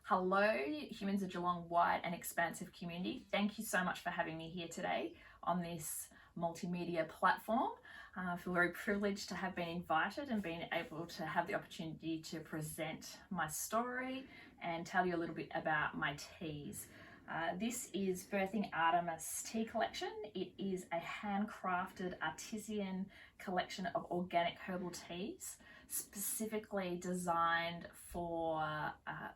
Hello, humans of Geelong wide and expansive community. Thank you so much for having me here today on this multimedia platform. I feel very privileged to have been invited and been able to have the opportunity to present my story and tell you a little bit about my teas. This is Birthing Artemis tea collection. It is a handcrafted artisan collection of organic herbal teas, specifically designed for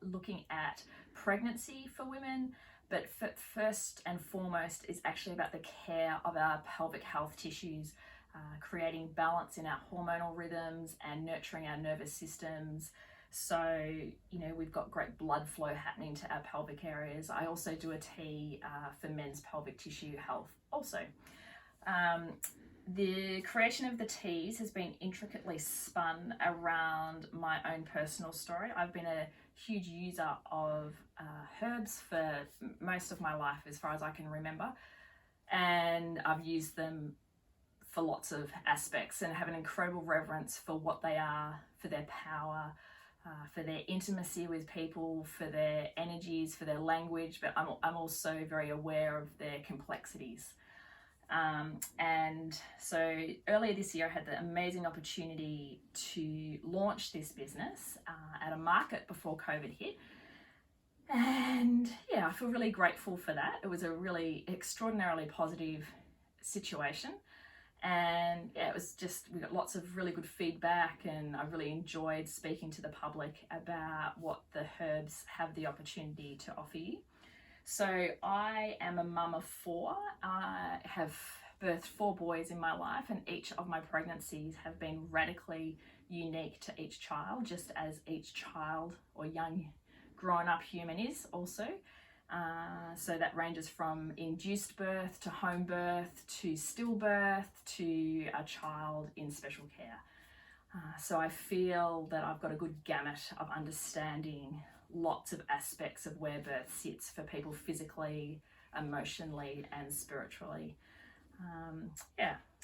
looking at pregnancy for women, but first and foremost is actually about the care of our pelvic health tissues, creating balance in our hormonal rhythms and nurturing our nervous systems. So, we've got great blood flow happening to our pelvic areas. I also do a tea for men's pelvic tissue health also. The creation of the teas has been intricately spun around my own personal story. I've been a huge user of herbs for most of my life, as far as I can remember, and I've used them for lots of aspects and have an incredible reverence for what they are, for their power, for their intimacy with people, for their energies, for their language, but I'm also very aware of their complexities. And so earlier this year I had the amazing opportunity to launch this business at a market before COVID hit. And yeah, I feel really grateful for that. It was a really extraordinarily positive situation. And yeah, it was just, we got lots of really good feedback, and I really enjoyed speaking to the public about what the herbs have the opportunity to offer you. So I am a mum of 4. I have birthed 4 boys in my life, and each of my pregnancies have been radically unique to each child, just as each child or young grown up human is also. So that ranges from induced birth to home birth to stillbirth to a child in special care. So I feel that I've got a good gamut of understanding lots of aspects of where birth sits for people physically, emotionally, and spiritually.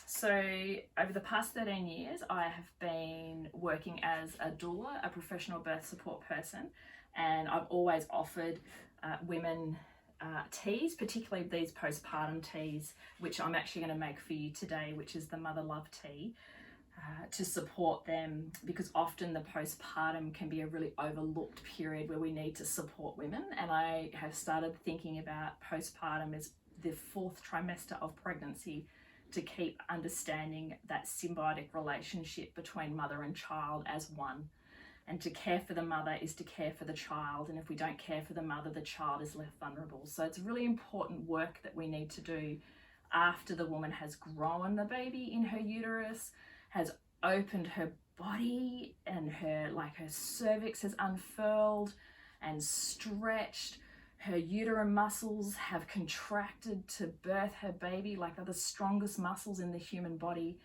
So over the past 13 years, I have been working as a doula, a professional birth support person, and I've always offered women teas, particularly these postpartum teas, which I'm actually going to make for you today, which is the Mother Love Tea, to support them, because often the postpartum can be a really overlooked period where we need to support women. And I have started thinking about postpartum as the 4th trimester of pregnancy, to keep understanding that symbiotic relationship between mother and child as one. And to care for the mother is to care for the child. And if we don't care for the mother, the child is left vulnerable. So it's really important work that we need to do after the woman has grown the baby in her uterus, has opened her body, and her cervix has unfurled and stretched. Her uterine muscles have contracted to birth her baby, like they're the strongest muscles in the human body.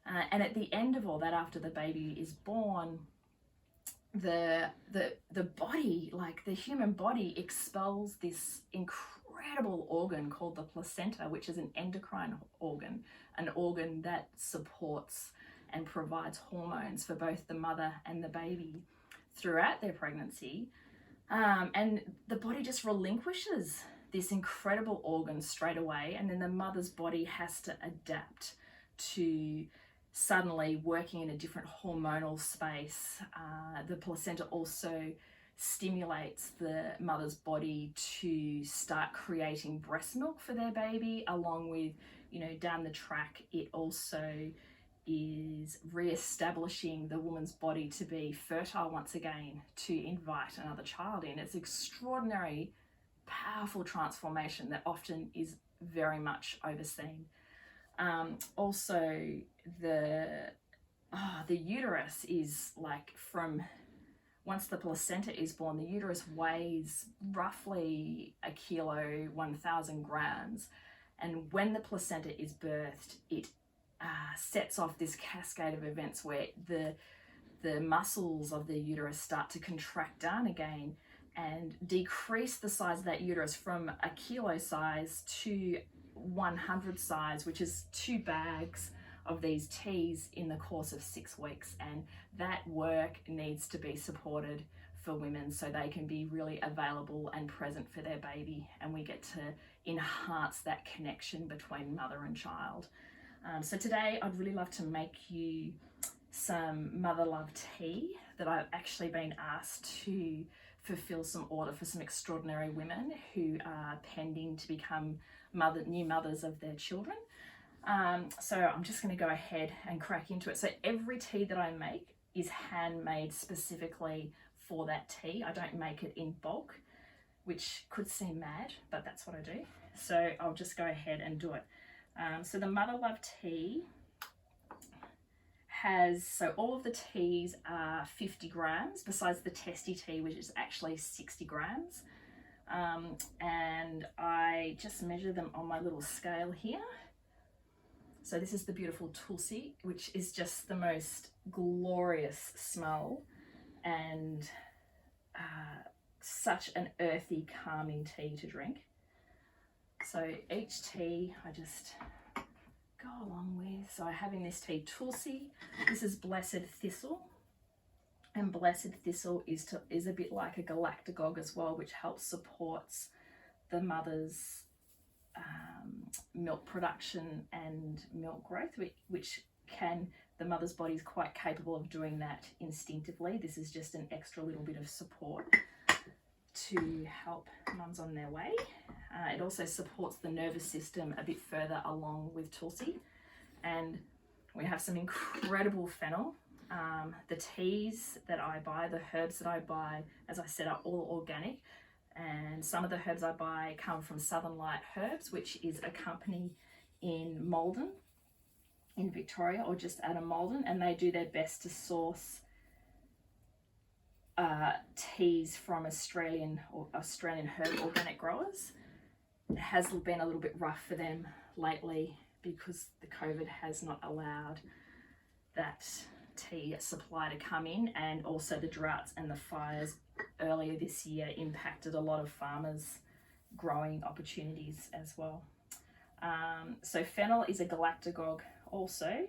And at the end of all that, after the baby is born, the body, like the human body, expels this incredible organ called the placenta, which is an endocrine organ, an organ that supports and provides hormones for both the mother and the baby throughout their pregnancy. And the body just relinquishes this incredible organ straight away, and then the mother's body has to adapt to suddenly working in a different hormonal space. The placenta also stimulates the mother's body to start creating breast milk for their baby, along with, down the track, it also is re-establishing the woman's body to be fertile once again, to invite another child in. It's extraordinary, powerful transformation that often is very much overseen. Also, the uterus is once the placenta is born, the uterus weighs roughly 1 kilo, 1,000 grams. And when the placenta is birthed, it sets off this cascade of events where the muscles of the uterus start to contract down again and decrease the size of that uterus from 1 kilo size to 100 size, which is 2 bags of these teas in the course of 6 weeks. And that work needs to be supported for women so they can be really available and present for their baby, and we get to enhance that connection between mother and child. So today I'd really love to make you some mother love tea that I've actually been asked to fulfill some order for some extraordinary women who are pending to become new mothers of their children. So I'm just going to go ahead and crack into it. So every tea that I make is handmade specifically for that tea. I don't make it in bulk, which could seem mad, but that's what I do. So I'll just go ahead and do it. So the Mother Love tea has, so all of the teas are 50 grams, besides the Teste Tea, which is actually 60 grams. And I just measure them on my little scale here. So this is the beautiful Tulsi, which is just the most glorious smell, and such an earthy, calming tea to drink. So each tea I just go along with. So I have in this tea Tulsi. This is Blessed Thistle, and Blessed Thistle is a bit like a galactagogue as well, which helps supports the mother's milk production and milk growth, which the mother's body is quite capable of doing that instinctively. This is just an extra little bit of support to help mums on their way. It also supports the nervous system a bit further along with Tulsi. And we have some incredible fennel. The teas that I buy, the herbs that I buy, as I said, are all organic. And some of the herbs I buy come from Southern Light Herbs, which is a company in Malden, in Victoria, or just out of Malden, and they do their best to source teas from Australian herb organic growers. It has been a little bit rough for them lately because the COVID has not allowed that tea supply to come in, and also the droughts and the fires earlier this year impacted a lot of farmers' growing opportunities as well. So fennel is a galactagogue also,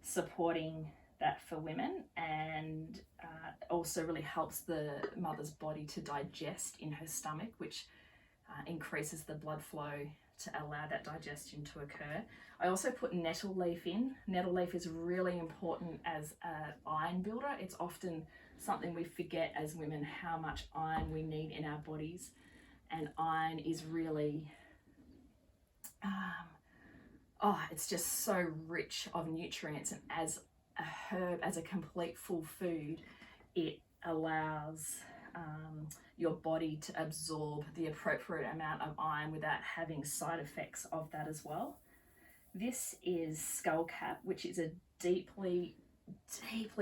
supporting that for women, and also really helps the mother's body to digest in her stomach, which increases the blood flow to allow that digestion to occur. I also put nettle leaf in. Nettle leaf is really important as an iron builder. It's often something we forget as women, how much iron we need in our bodies, and iron is really it's just so rich of nutrients, and as a herb, as a complete full food, it allows your body to absorb the appropriate amount of iron without having side effects of that as well. This is skullcap, which is a deeply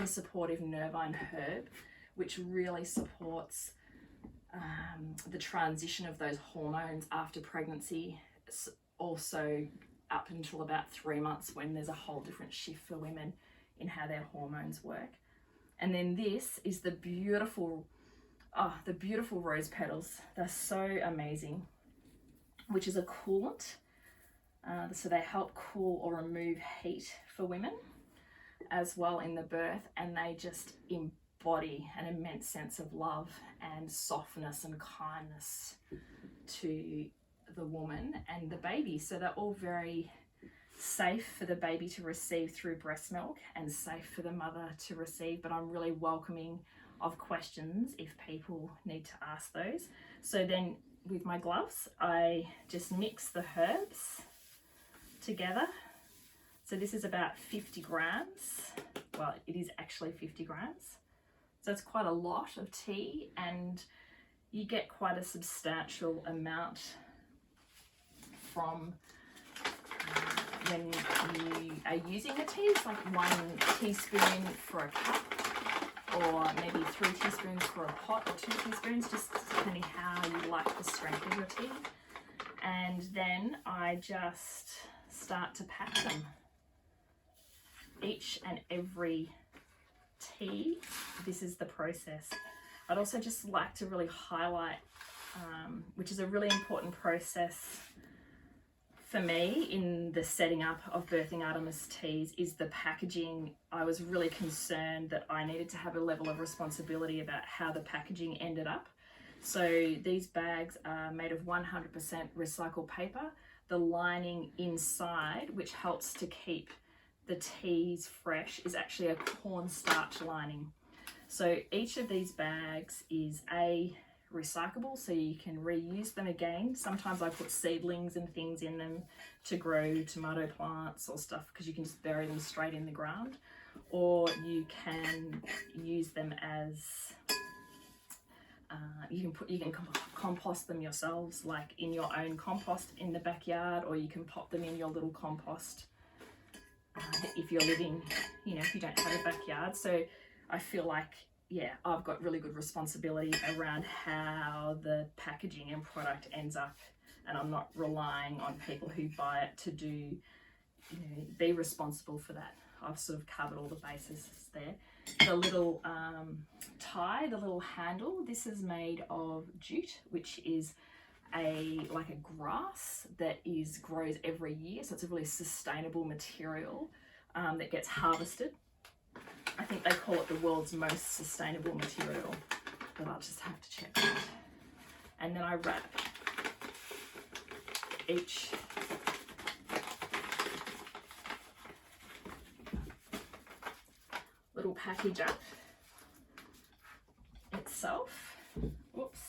supportive nervine herb, which really supports the transition of those hormones after pregnancy, also up until about 3 months, when there's a whole different shift for women in how their hormones work. And then this is the beautiful rose petals. They're so amazing, which is a coolant. So they help cool or remove heat for women as well in the birth, and they just embody an immense sense of love and softness and kindness to the woman and the baby. So they're all very safe for the baby to receive through breast milk, and safe for the mother to receive, but I'm really welcoming of questions if people need to ask those. So then with my gloves, I just mix the herbs together. So this is about 50 grams. Well, it is actually 50 grams. So it's quite a lot of tea, and you get quite a substantial amount from when you are using the tea. It's like 1 teaspoon for a cup, or maybe 3 teaspoons for a pot, or 2 teaspoons, just depending how you like the strength of your tea. And then I just start to pack them. Each and every tea, this is the process. I'd also just like to really highlight, which is a really important process for me in the setting up of Birthing Artemis teas is the packaging. I was really concerned that I needed to have a level of responsibility about how the packaging ended up. So these bags are made of 100% recycled paper. The lining inside, which helps to keep the teas fresh, is actually a cornstarch lining. So each of these bags is recyclable, so you can reuse them again. Sometimes I put seedlings and things in them to grow tomato plants or stuff, because you can just bury them straight in the ground, or you can use them as you can compost them yourselves, like in your own compost in the backyard, or you can pop them in your little compost if you're living, if you don't have a backyard. So I feel like, yeah, I've got really good responsibility around how the packaging and product ends up, and I'm not relying on people who buy it to do, be responsible for that. I've sort of covered all the bases there. The little tie, the little handle, this is made of jute, which is like a grass that grows every year. So it's a really sustainable material that gets harvested. I think they call it the world's most sustainable material, but I'll just have to check that. And then I wrap each little package up itself. Whoops.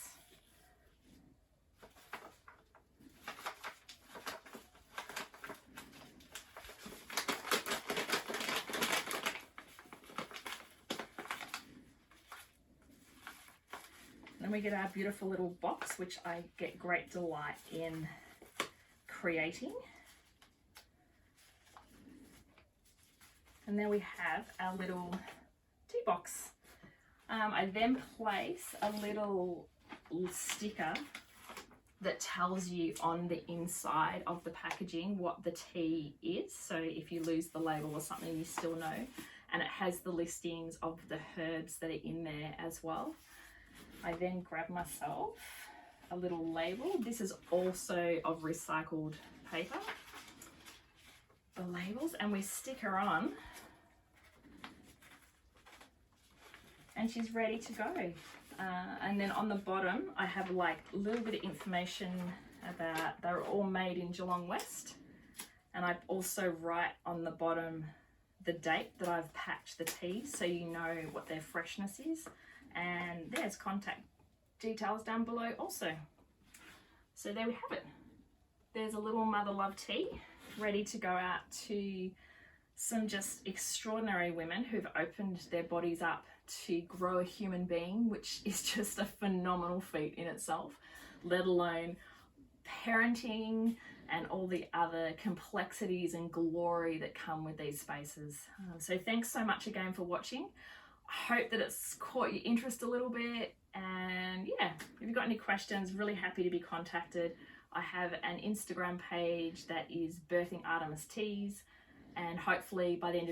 Then we get our beautiful little box, which I get great delight in creating. And then we have our little tea box. I then place a little sticker that tells you on the inside of the packaging what the tea is. So if you lose the label or something, you still know. And it has the listings of the herbs that are in there as well. I then grab myself a little label. This is also of recycled paper. The labels, and we stick her on. And she's ready to go. And then on the bottom, I have like a little bit of information about, they're all made in Geelong West. And I also write on the bottom the date that I've packed the tea, so you know what their freshness is. And there's contact details down below also. So there we have it. There's a little Mother Love tea ready to go out to some just extraordinary women who've opened their bodies up to grow a human being, which is just a phenomenal feat in itself, let alone parenting and all the other complexities and glory that come with these spaces. So thanks so much again for watching. I hope that it's caught your interest a little bit, and yeah, if you've got any questions, really happy to be contacted. I have an Instagram page that is Birthing Artemis Teas, and hopefully by the end of